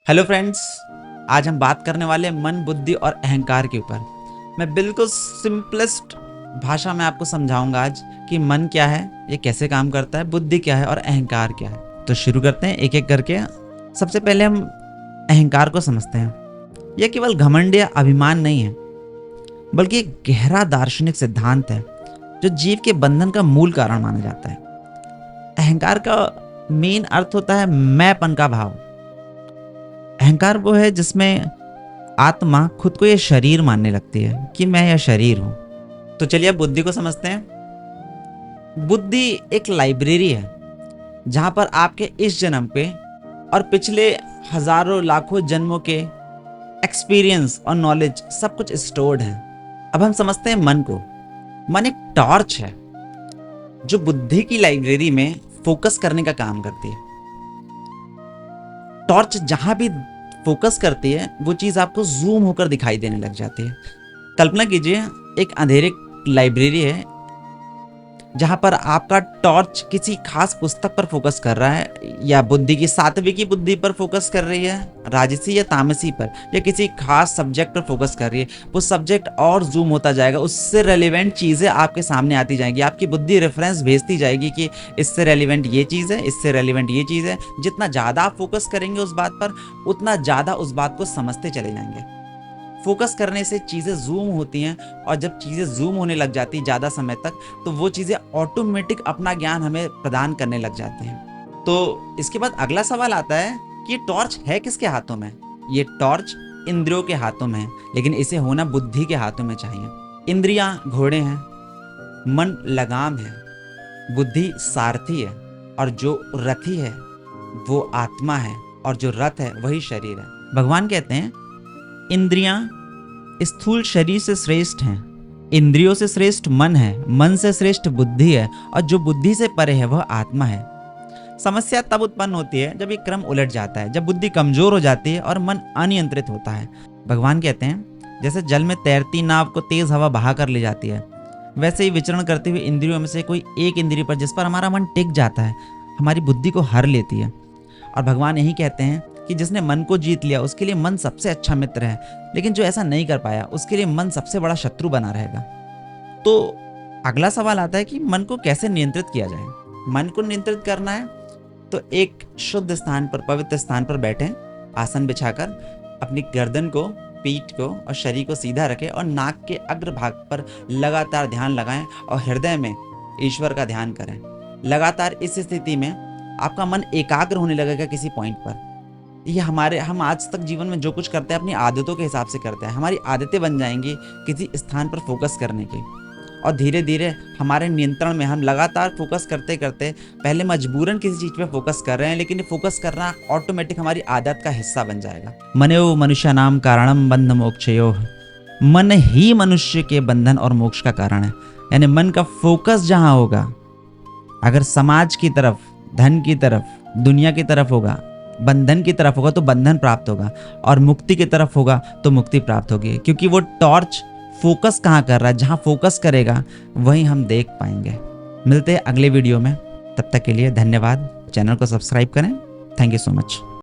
Hello friends, आज हम बात करने वाले हैं मन, बुद्धि और अहंकार के ऊपर। मैं बिल्कुल सिंपलेस्ट भाषा में आपको समझाऊंगा आज कि मन क्या है, ये कैसे काम करता है, बुद्धि क्या है और अहंकार क्या है। तो शुरू करते हैं एक एक करके। सबसे पहले हम अहंकार को समझते हैं। यह केवल घमंड या अभिमान नहीं है, बल्कि एक गहरा दार्शनिक सिद्धांत है जो जीव के बंधन का मूल कारण माना जाता है। अहंकार का मेन अर्थ होता है मैंपन का भाव। अहंकार वो है जिसमें आत्मा खुद को ये शरीर मानने लगती है कि मैं यह शरीर हूं। तो चलिए अब बुद्धि को समझते हैं। बुद्धि एक लाइब्रेरी है जहां पर आपके इस जन्म पे और पिछले हजारों लाखों जन्मों के एक्सपीरियंस और नॉलेज सब कुछ स्टोर्ड है। अब हम समझते हैं मन को। मन एक टॉर्च है जो बुद्धि की लाइब्रेरी में फोकस करने का काम करती है। टॉर्च जहां भी फोकस करती है वो चीज आपको जूम होकर दिखाई देने लग जाती है। कल्पना कीजिए एक अंधेरे लाइब्रेरी है जहां पर आपका टॉर्च किसी खास पुस्तक पर फोकस कर रहा है, या बुद्धि की सात्विकी बुद्धि पर फोकस कर रही है, राजसी या तामसी पर, या किसी खास सब्जेक्ट पर फोकस कर रही है। वो सब्जेक्ट और जूम होता जाएगा, उससे रेलिवेंट चीजें आपके सामने आती जाएंगी। आपकी बुद्धि रेफरेंस भेजती जाएगी कि इससे रेलिवेंट ये चीज है, इससे रेलिवेंट ये चीज है। जितना ज्यादा आप फोकस करेंगे उस बात पर, उतना ज्यादा उस बात को समझते चले जाएंगे। फोकस करने से चीज़ें जूम होती हैं, और जब चीज़ें जूम होने लग जाती ज़्यादा समय तक, तो वो चीज़ें ऑटोमेटिक अपना ज्ञान हमें प्रदान करने लग जाते हैं। तो इसके बाद अगला सवाल आता है कि ये टॉर्च है किसके हाथों में? ये टॉर्च इंद्रियों के हाथों में है, लेकिन इसे होना बुद्धि के हाथों में चाहिए। इंद्रियां घोड़े हैं, मन लगाम है, बुद्धि सारथी है, और जो रथी है वो आत्मा है, और जो रथ है वही शरीर है। भगवान कहते हैं इंद्रियां स्थूल शरीर से श्रेष्ठ हैं, इंद्रियों से श्रेष्ठ मन है, मन से श्रेष्ठ बुद्धि है, और जो बुद्धि से परे है वह आत्मा है। समस्या तब उत्पन्न होती है जब ये क्रम उलट जाता है, जब बुद्धि कमजोर हो जाती है और मन अनियंत्रित होता है। भगवान कहते हैं जैसे जल में तैरती नाव को तेज हवा बहा कर ले जाती है, वैसे ही विचरण करते हुए इंद्रियों में से कोई एक इंद्रिय पर जिस पर हमारा मन टिक जाता है, हमारी बुद्धि को हर लेती है। और भगवान यही कहते हैं कि जिसने मन को जीत लिया उसके लिए मन सबसे अच्छा मित्र है, लेकिन जो ऐसा नहीं कर पाया उसके लिए मन सबसे बड़ा शत्रु बना रहेगा। तो अगला सवाल आता है कि मन को कैसे नियंत्रित किया जाए। मन को नियंत्रित करना है तो एक शुद्ध स्थान पर, पवित्र स्थान पर बैठें, आसन बिछाकर अपनी गर्दन को, पीठ को और शरीर को सीधा रखें, और नाक के अग्रभाग पर लगातार ध्यान लगाएं और हृदय में ईश्वर का ध्यान करें। लगातार इस स्थिति में आपका मन एकाग्र होने लगेगा किसी पॉइंट पर। ये हम आज तक जीवन में जो कुछ करते हैं अपनी आदतों के हिसाब से करते हैं। हमारी आदतें बन जाएंगी किसी स्थान पर फोकस करने की, और धीरे धीरे हमारे नियंत्रण में हम लगातार फोकस करते करते, पहले मजबूरन किसी चीज पे फोकस कर रहे हैं, लेकिन ये फोकस करना ऑटोमेटिक हमारी आदत का हिस्सा बन जाएगा। मनो मनुष्यानाम कारणम बंध मोक्षयोः। मन ही मनुष्य के बंधन और मोक्ष का कारण है। यानी मन का फोकस जहां होगा, अगर समाज की तरफ, धन की तरफ, दुनिया की तरफ होगा, बंधन की तरफ होगा तो बंधन प्राप्त होगा, और मुक्ति की तरफ होगा तो मुक्ति प्राप्त होगी। क्योंकि वो टॉर्च फोकस कहाँ कर रहा है, जहाँ फोकस करेगा वहीं हम देख पाएंगे। मिलते हैं अगले वीडियो में, तब तक के लिए धन्यवाद। चैनल को सब्सक्राइब करें। Thank you so much.